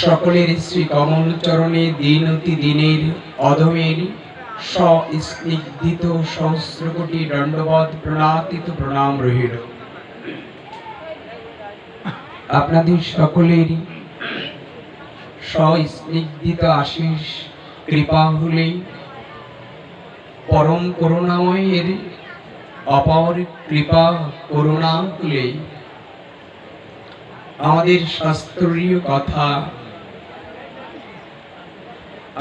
সকলের শ্রী কমল চরণে দিন অতি দিনের অধমের স্নিগ্ধিত সহস্র কোটি দণ্ডবত প্রণাতিত প্রণাম রহিল। আপনাদের সকলের স্নিগ্ধিত আশিস কৃপা হলে পরম করুণাময়ের অপার কৃপা করুণা হলে আমাদের শাস্ত্রীয় কথা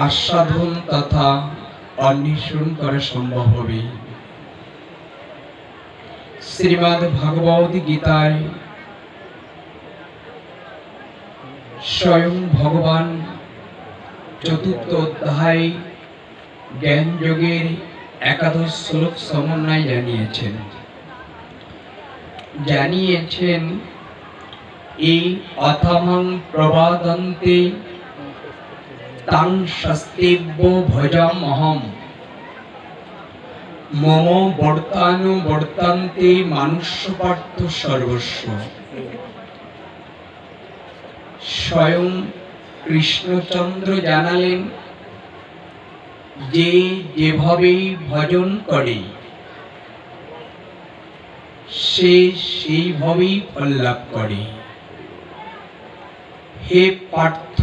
আস্বাদন তথা অন্বেষণ করা সম্ভব হবে। শ্রীমদ্ ভগবদ গীতায় স্বয়ং ভগবান চতুর্থ অধ্যায় জ্ঞান যোগের একাদশ শ্লোক সমন্বয় জানিয়েছেন এই অথমং প্রবাদন্তে তাং শাস্তেব্য ভজামহম মম বর্তানুবর্তান্তে মানুষ্যপার্থ সর্বস্ব। স্বয়ং কৃষ্ণচন্দ্র জানালেন যে যেভাবে ভজন করে সে সেইভাবেই ফল লাভ করে। হে পার্থ,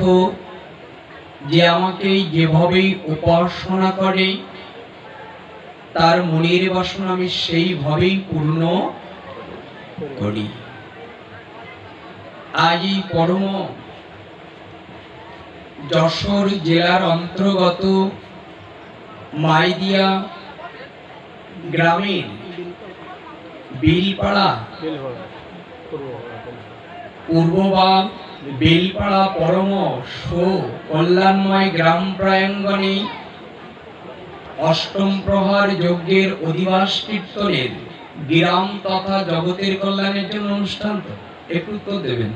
যে আমাকে যেভাবে উপাসনা করে তার মনের বাসনা আমি সেইভাবেই পূর্ণ করি। আজ এই পরম যশোর জেলার অন্তর্গত মাইদিয়া গ্রামের বেলপাড়া পূর্ববাগ বেলপাড়া পরম কল্যাণময় গ্রাম প্রাঙ্গণে অষ্টম প্রহর যজ্ঞের অধিবাস কীর্তনের গ্রাম তথা জগতের কল্যাণের জন্য অনুষ্ঠান। তো একটু তো দেবেন,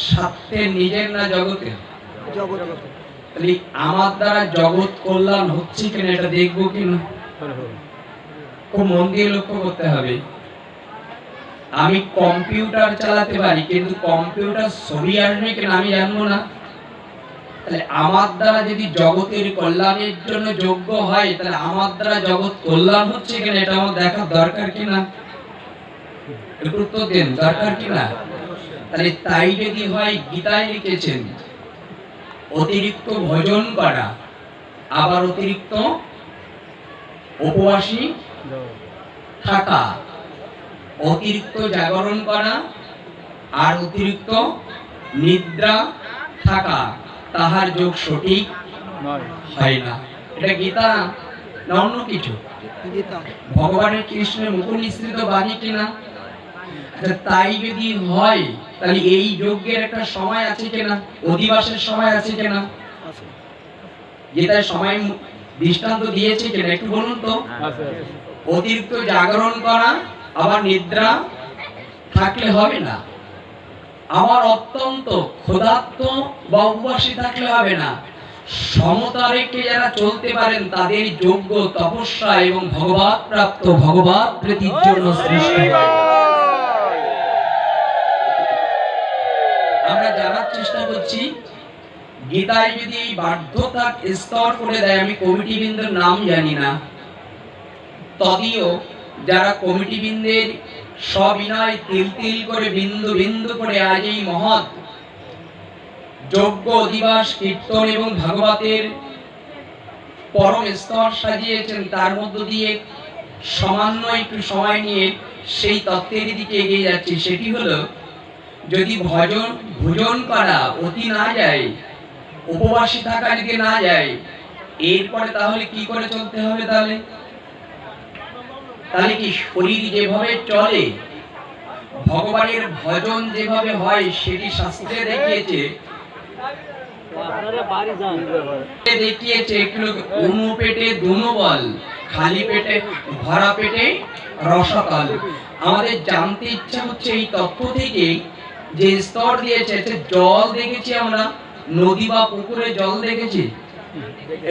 স্বার্থের নিজের না জগতের? তাহলে আমার দ্বারা জগৎ কল্যাণ হচ্ছে কিনা এটা দেখবো কিনা, খুব মন দিয়ে লক্ষ্য করতে হবে। আমি কম্পিউটার চালাতে পারি, কিন্তু কম্পিউটার ছবি আসবে কিনা আমি জানবো না। তাহলে আমার দ্বারা যদি জগতের কল্যাণের জন্য যোগ্য হয়, তাহলে আমার দ্বারা জগৎ কল্যাণ হচ্ছে কিনা এটা আমার দেখার দরকার কিনা, একটু তো দেন, দরকার কিনা? তাহলে তাই যদি হয়, গীতায় লিখেছেন অতিরিক্ত ভজন করা, আবার অতিরিক্ত উপবাসী থাকা, অতিরিক্ত জাগরণ করা আর অতিরিক্ত নিদ্রা থাকা, তাহার যোগ সঠিক হয় না। এটা গীতা না অন্য কিছু? ভগবানের কৃষ্ণের মুখ নিঃসৃত বাণী কিনা? তাই যদি হয়, তাহলে এই যজ্ঞের একটা সময় আছে কিনা, অধিবাসের সময় আছে কিনা, গীতায় সময় দৃষ্টান্ত দিয়েছে কিনা একটু বলুন তো। অতিরিক্ত জাগরণ করা আবার নিদ্রা থাকলে হবে না। আমার অত্যন্ত ক্ষুধার্ত বা উপবাসী থাকলে হবে না। সমতা রেখে যারা চলতে পারেন তাদের যোগ্য তপস্যা এবং ভগবৎ প্রাপ্ত ভগবৎ প্রীতির জন্য সৃষ্টি হয়। আমরা জানার চেষ্টা করছি, গীতায় যদি বাধ্যতা স্তর করে দেয়, আমি কমিটি বৃন্দের নাম জানি না, তদিও যারা কমিটি বৃন্দের সবিনয় তিল তিল করে বিন্দু বিন্দু করে আজ এই মহৎ যজ্ঞ অধিবাস কীর্তন এবং ভাগবতের পরম স্তর সাজিয়েছেন, তার মধ্য দিয়ে সামান্য একটু সময় নিয়ে সেই তত্ত্বের দিকে এগিয়ে যাচ্ছি। সেটি হলো, যদি ভোজন করা অতি না যায়, উপবাসী থাকা যদি না যায়, এরপরে তাহলে কি করে চলতে হবে? তাহলে কি শরীর যেভাবে চলে, ভগবানের ভজন যেভাবে হয়, সেটি শাস্ত্রে দেখিয়েছে উনু পেটে দুনু বল, খালি পেটে ভরা পেটে রসাতল। আমাদের জানতে ইচ্ছা হচ্ছে এই তত্ত্ব থেকে যে স্তর দিয়েছে। জল দেখেছি আমরা, নদী বা পুকুরে জল দেখেছি,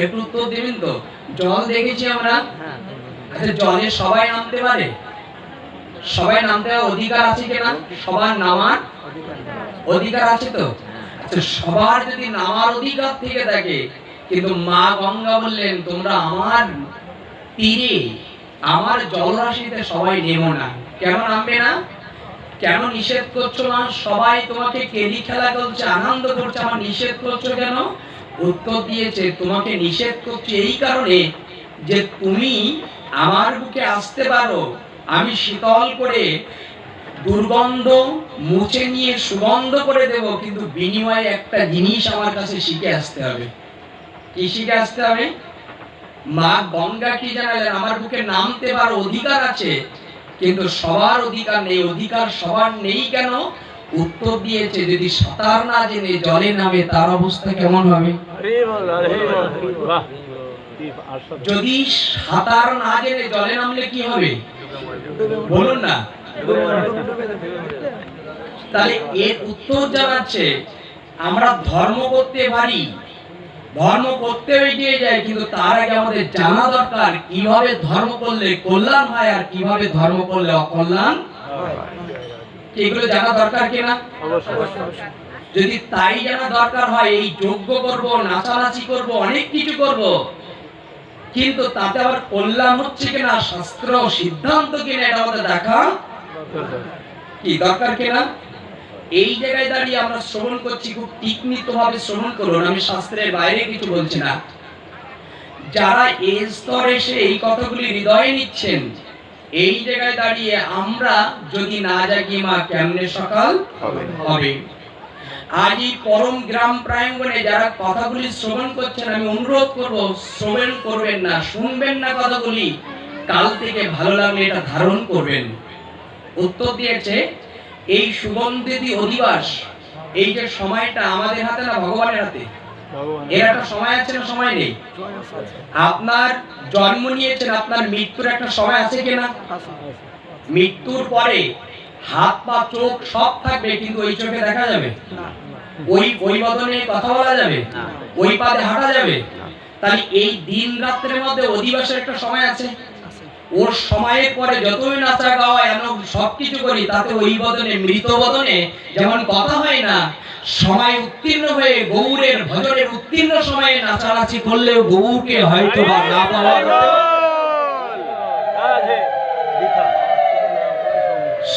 একটু উত্তর দেবেন তো। জল দেখেছি আমরা, আচ্ছা জলে সবাই নামতে পারে? সবাই নামতে অধিকার আছে কিনা? সবার নামার অধিকার আছে তো? সবার যদি নামার অধিকার থেকে থাকে, কিন্তু মা গঙ্গা বললেন তোমরা আমার তীরে আমার জলরাশিতে সবাই নেমো না। কেন নামবে না? কেন নিষেধ করছো না? সবাই তোমাকে কেলি খেলা করছে, আনন্দ করছে, আমার নিষেধ করছো কেন? উত্তর দিয়েছে তোমাকে নিষেধ করছি এই কারণে যে তুমি আমার বুকে আসতে পারো, আমি শীতল করে দুর্গন্ধ মুছে নিয়ে সুগন্ধ করে দেব, কিন্তু বিনিময়ে একটা জিনিস আমার কাছে শিখে আসতে হবে। কি শিখে আসতে হবে? মা গঙ্গা কি জানালেন? আমার বুকে নামতে পারো, অধিকার আছে, কিন্তু সবার অধিকার নেই। অধিকার সবার নেই কেন? উত্তর দিয়েছে যদি সাঁতার না জেনে জলে নামে তার অবস্থা কেমন হবে? যদি সাঁতার না জেনে জলে নামলে কি হবে বলুন না। তাহলে এর উত্তর জানাচ্ছে আমরা ধর্ম করতে পারি, ধর্ম করতে এগিয়ে যাই, কিন্তু তার আগে আমাদের জানা দরকার কিভাবে ধর্ম করলে কল্যাণ হয় আর কিভাবে ধর্ম করলে অকল্যাণ। এগুলো জানা দরকার কিনা? যদি তাই জানা দরকার হয়, এই যজ্ঞ করব, নাচানাচি করব, অনেক কিছু করব, কিন্তু তাতে আবার কল্যাণ হচ্ছে কিনা, শাস্ত্র সিদ্ধান্ত কিনা, এটা আমাদের দেখা কি দরকার কিনা। এই জায়গায় দাঁড়িয়ে আমরা শ্রবণ করছি, খুব তীক্ষ্ণিত ভাবে শ্রবণ করুন, আমি শাস্ত্রের বাইরে কিছু বলছি না। যারা এই স্তরে এসে এই কথাগুলি হৃদয়ে নিচ্ছেন, এই জায়গায় দাঁড়িয়ে আমরা যদি না জাগি মা কেমনে সকাল হবে। আজ এই পরম গ্রাম প্রাঙ্গণে যারা কথাগুলি শ্রবণ করছেন, আমি অনুরোধ করব শ্রবণ করবেন না, শুনবেন না কথাগুলি, কাল থেকে ভালো লাগলে এটা ধারণ করবেন। উত্তর দিয়েছে এই সুগন্ধিতি অধিবাস, এই যে সময়টা আমাদের হাতে না ভগবানের হাতে। এর একটা সময় আছে না সময় নেই? আপনার জন্ম নিয়েছেন, আপনার মৃত্যুর একটা সময় আছে কিনা? মৃত্যুর পরে হাত পা চোখ সব থাকবে, কিন্তু ওই চোখে দেখা যাবে, ওই বদনে কথা বলা যাবে, ওই পাদে হাঁটা যাবে। তাহলে এই দিন রাত্রের মধ্যে অধিবাসের একটা সময় আছে। ওর সময়ের পরে যতই নাচা গাওয়া এমন সবকিছু করি, তাতে ওই বদনে মৃত বদনে যেমন কথা হয় না, সময় উত্তীর্ণ হয়ে গৌরের ভজনের উত্তীর্ণ সময়ে নাচানাচি করলেও গৌরকে হয়তো বা না পাওয়া।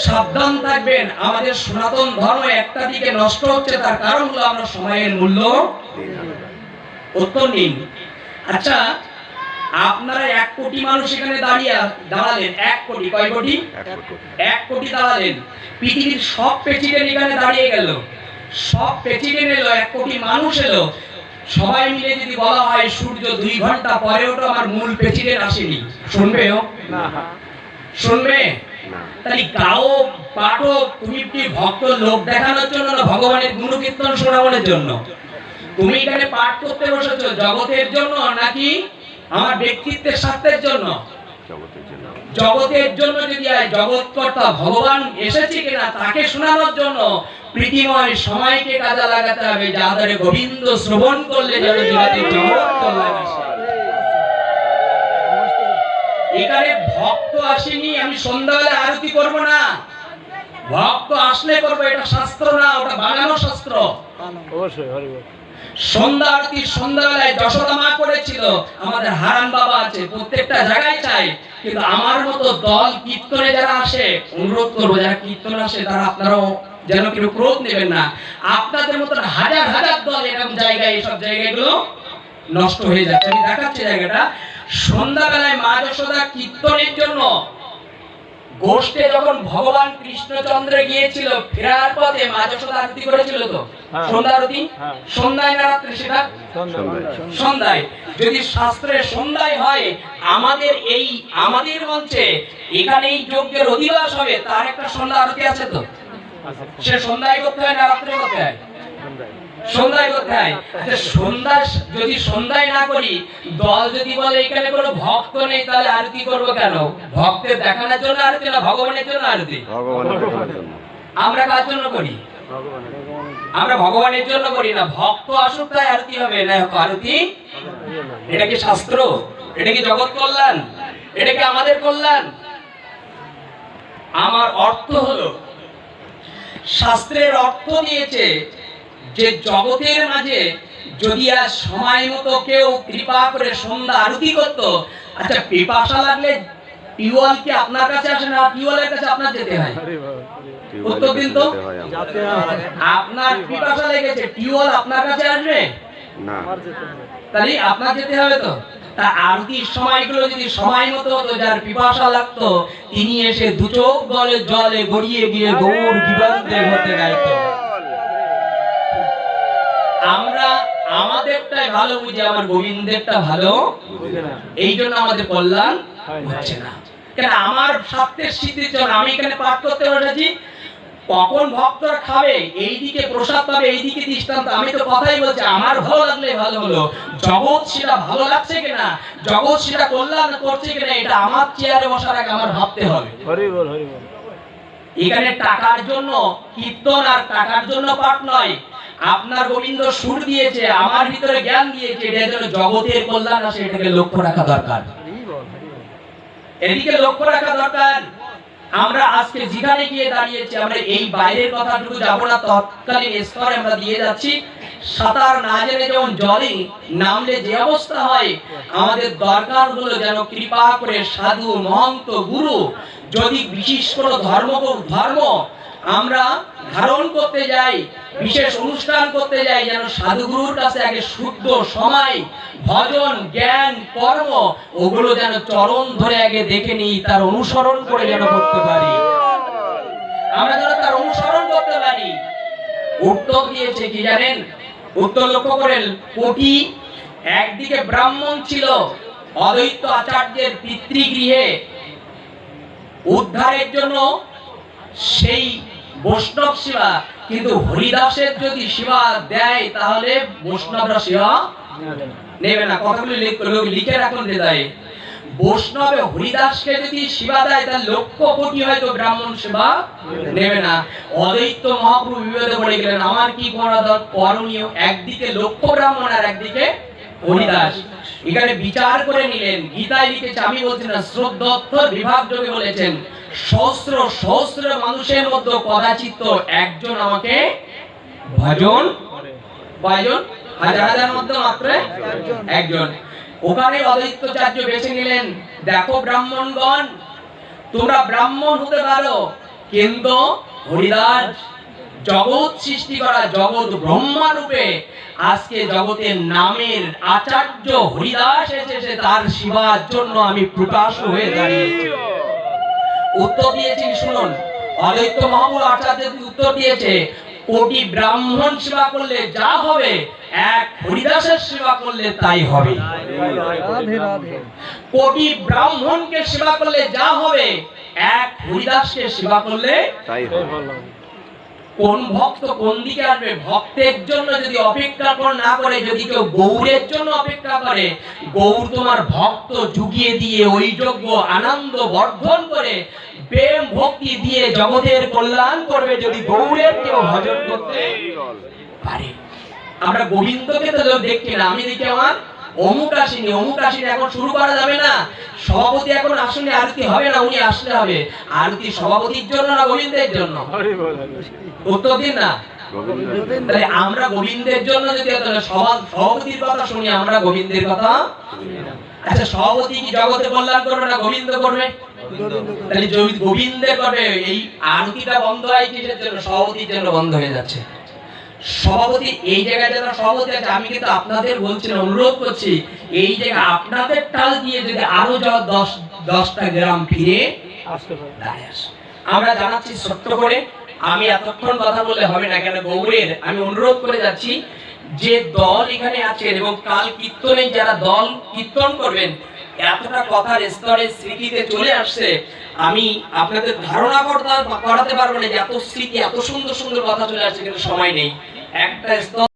সাবধান থাকবেন, আমাদের সনাতন ধর্ম একটা দিকে নষ্ট হচ্ছে, তার কারণ হলো আমরা সময়ের মূল্য। উত্তর নিন। আচ্ছা, আপনারা 1 কোটি মানুষ এখানে দাঁড়ালেন, 1 কোটি, কয় কোটি? 1 কোটি দাঁড়ালেন। পৃথিবীর সব প্রেসিডেন্ট এখানে দাঁড়িয়ে গেল, সব প্রেসিডেন্ট এলো, 1 কোটি মানুষ এলো। সবাই মিলে যদি বলা হয় সূর্য 2 ঘন্টা পরে ওঠো, আমার মূল প্রেসিডেন্ট আসেনি, শুনবে না? শুনবে? তাহলে গাও পাঠো তুমি কি ভক্ত লোক দেখানোর জন্য না ভগবানের গুণকীর্তন শোনানোর জন্য? তুমি এখানে পাঠ করতে বসেছো জগতের জন্য নাকি আমার ব্যক্তিত্বের স্বার্থের জন্য? জগতের জন্য। যদি জগৎকর্তা ভগবান এসেছে কিনা তাকে শোনানোর জন্য প্রীতিময় সময়কে কাজে লাগাতে হবে, যাদের গোবিন্দ শ্রবণ করলে যেন জগতে জগৎ কল্যাণ আসে। এখানে ভক্ত আসেনি, আমি সন্ধ্যাবেলা আরতি করব না, ভক্ত আসলে করবো, এটা শাস্ত্র না, ওটা বানানো শাস্ত্র। সন্ধ্যা আরতি সন্ধ্যাবেলায় যশোদা মা করেছিল, আমাদের হারান বাবা আছে, প্রত্যেকটা জায়গায় চাই। কিন্তু আমার মতো দল কীর্তনে যারা আসে, অনুরোধ করবো যারা কীর্তন আসে তারা আপনারাও যেন কেউ ক্রোধ নেবেন না। আপনাদের মতন হাজার হাজার দল এরকম জায়গায়, এইসব জায়গাগুলো নষ্ট হয়ে যাচ্ছে। আমি দেখাচ্ছি জায়গাটা। সন্ধ্যাবেলায় মা যশোদা কীর্তনের জন্য গোষ্ঠে যখন ভগবান কৃষ্ণচন্দ্র গিয়েছিল, ফেরার পথে মা যশোদা আরতি করেছিল তো, সন্ধ্যা আরতি। সন্ধ্যায় না রাত্রে? সেটা সন্ধ্যায়। যদি শাস্ত্রে সন্ধ্যায় হয়, আমাদের মঞ্চে এখানে এই যজ্ঞের অধিবাস হবে, তার একটা সন্ধ্যা আরতি আছে তো, সে সন্ধ্যায় করতে হয় না রাত্রে করতে হয়? সন্ধ্যায় করতে হয়। যদি সন্ধ্যায় না করি, দল যদি বলে এখানে কোনো ভক্ত নেই, তাহলে আরতি করবো কেন? ভক্তের দেখানোর জন্য আরতি না ভগবানের জন্য আরতি? আমরা কার জন্য করি? আমরা ভগবানের জন্য করি না। ভক্ত আসুক তাই আরতি হবে না আরতি? এটা কি শাস্ত্র? এটা কি জগৎ কল্যাণ? এটা কি আমাদের কল্যাণ? আমার অর্থ হলো, শাস্ত্রের অর্থ দিয়েছে যে জগতের মাঝে যদি আর সময় মতো কেউ কৃপা করে সন্ধ্যা আরতি করতো, আচ্ছা পিপাসা লাগলে টিউবওয়েল কি আপনার কাছে আসে না, টিউবওয়েলের কাছে আপনার যেতে হয়? উত্তর দিন তো। আপনার পিপাসা লেগেছে, টিউবওয়েল আপনার কাছে আসবে না, তাহলে আপনার যেতে হবে তো। তা আরতির সময়গুলো যদি সময় মতো হতো, যার পিপাসা লাগতো তিনি এসে দু চোখ জলে গড়িয়ে গিয়ে গৌর জীবন্তে হতে গাইতো। আমরা আমাদেরটাই ভালো বুঝি, আমার গোবিন্দেরটা ভালো এই জন্য আমাদের কল্যাণ হচ্ছে না। কেন? আমার স্বার্থের সিদ্ধির জন্য আমি এখানে পাঠ করতে বসেছি, কখন ভক্তরা খাবে এইদিকে প্রসাদ পাবে এইদিকে দৃষ্টান্ত। আমি তো কথাই বলছি, আমার ভালো লাগলে ভালো হলো, জগৎ সেটা ভালো লাগছে কিনা, জগৎ সেটা কল্যাণ করছে কিনা, এটা আমার চেয়ারে বসার আগে আমার ভাবতে হবে। এখানে টাকার জন্য কীর্তন আর টাকার জন্য পাঠ নয়। আপনার গোবিন্দ সুর দিয়েছে, আমার ভিতরে জ্ঞান দিয়েছে, এটা যেন জগতের কল্যাণ আসে, এটাকে লক্ষ্য রাখা দরকার, এদিকে লক্ষ্য রাখা দরকার। আমরা আজকে যেখানে গিয়ে দাঁড়িয়েছি, আমরা এই বাইরের কথাটুকু যাব না, তৎকালীন স্তরে আমরা দিয়ে যাচ্ছি। সাঁতার না জেনে যেমন জলে নামলে যে অবস্থা হয়, আমাদের দরকার হলো যেন কৃপা করে সাধু মহন্ত গুরু যদি বিশেষ কোনো ধর্ম আমরা ধারণ করতে যাই, বিশেষ অনুষ্ঠান করতে যাই, যেন সাধুগুরুর কাছে আগে শুদ্ধ সময় ভজন জ্ঞান কর্ম ওগুলো যেন চরণ ধরে আগে দেখে নিই, তার অনুসরণ করে যেন করতে পারি, আমরা যেন তার অনুসরণ করতে পারি। উত্তর দিয়েছে কি জানেন? উত্তর লক্ষ্য করেন, কোটি একদিকে ব্রাহ্মণ ছিল, অদ্বৈত আচার্যের পিতৃগৃহে উদ্ধারের জন্য সেই বৈষ্ণব সেবা, কিন্তু হরিদাসের যদি সেবা দেয় তাহলে বৈষ্ণবরা সেবা নেবে না। কথাগুলি লিখে রাখুন হৃদয়ে। বৈষ্ণবে হরিদাসকে যদি সেবা দেয় তাহলে লক্ষ কোটি হয়তো ব্রাহ্মণ সেবা নেবে না। অদ্বৈত মহাপ্রভু বিবাদে পড়ে গেলেন, আমার কি করণীয়? একদিকে লক্ষ ব্রাহ্মণ আর একদিকে হরিদাস। এখানে বিচার করে নিলেন। গীতায় লিখেছে, আমি বলছি না, শ্রদ্ধোত্তর বিভাগ যোগে বলেছেন, সহস্র সহস্র মানুষের মধ্যে কদাচিৎ একজন আমাকে ভজন, কয়জন? হাজার হাজার মধ্যে মাত্র একজন। ওখানে অদ্বৈতাচার্য বেছে নিলেন, দেখো ব্রাহ্মণগণ, তোমরা ব্রাহ্মণ হতে পারো, কিন্তু হরিদাস জগৎ সৃষ্টি করা, জগৎ ব্রহ্মা রূপে আজকে জগতের নামের আচার্য হরিদাস এসেছে, তার সেবার জন্য আমি প্রকাশ হয়ে দাঁড়িয়েছি। উত্তর দিয়েছেন, শুনুন, অদ্বৈত মহাপ্রভু আচার্য উত্তর দিয়েছে, কোটি ব্রাহ্মণ সেবা করলে যা হবে, এক হরিদাসের সেবা করলে তাই হবে। কোটি ব্রাহ্মণকে সেবা করলে যা হবে, এক হরিদাসকে সেবা করলে তাই হবে। কোন ভক্ত কোন দিকে আসবে? ভক্তের জন্য যদি অপেক্ষা না করে, যদি কেউ গৌরের জন্য অপেক্ষা করে, গৌর তোমার ভক্ত যুগিয়ে দিয়ে ওই যজ্ঞ আনন্দ বর্ধন করে প্রেম ভক্তি দিয়ে জগতের কল্যাণ করবে, যদি গৌরের কেউ ভজন করতে পারে। আমরা গোবিন্দকে তো দেখি না, আমি দেখি আমার অমুক আসেনি, অমুক আসেনি, এখন শুরু করা যাবে না। সভাপতি এখন আসলে আরতি হবে না, উনি আসলে হবে। আরতি সভাপতির জন্য না গোবিন্দের জন্য? উত্তর দিন না। তাহলে আমরা গোবিন্দের জন্য যদি সভাপতির কথা শুনি, আমরা গোবিন্দের কথা। আচ্ছা, সভাপতি কি জগতে কল্যাণ করবে না গোবিন্দ করবে? তাহলে যদি গোবিন্দের করবে, এই আরতিটা বন্ধ হয় কিসের জন্য? সভাপতির জন্য বন্ধ হয়ে যাচ্ছে। সভাপতি এই জায়গায় যারা সভাপতি আছে, আমি কিন্তু আপনাদের বলছি না, অনুরোধ করছি, এই জায়গা আপনাদের টাল দিয়ে যদি আরো 10টা গ্রাম ফিরে আসতে পারে। আমরা জানাচ্ছি ছোট্ট করে, আমি এতক্ষণ কথা বললে হবে না, কেন গৌরের আমি অনুরোধ করে যাচ্ছি, যে দল এখানে আছেন এবং কাল কীর্তনে যারা দল কীর্তন করবেন, এতটা কথার স্তরে স্মৃতিতে চলে আসছে, আমি আপনাদের ধারণা করাতে পারবো না যে এত স্মৃতি, এত সুন্দর সুন্দর কথা চলে আসছে, কিন্তু সময় নেই। একটা স্তর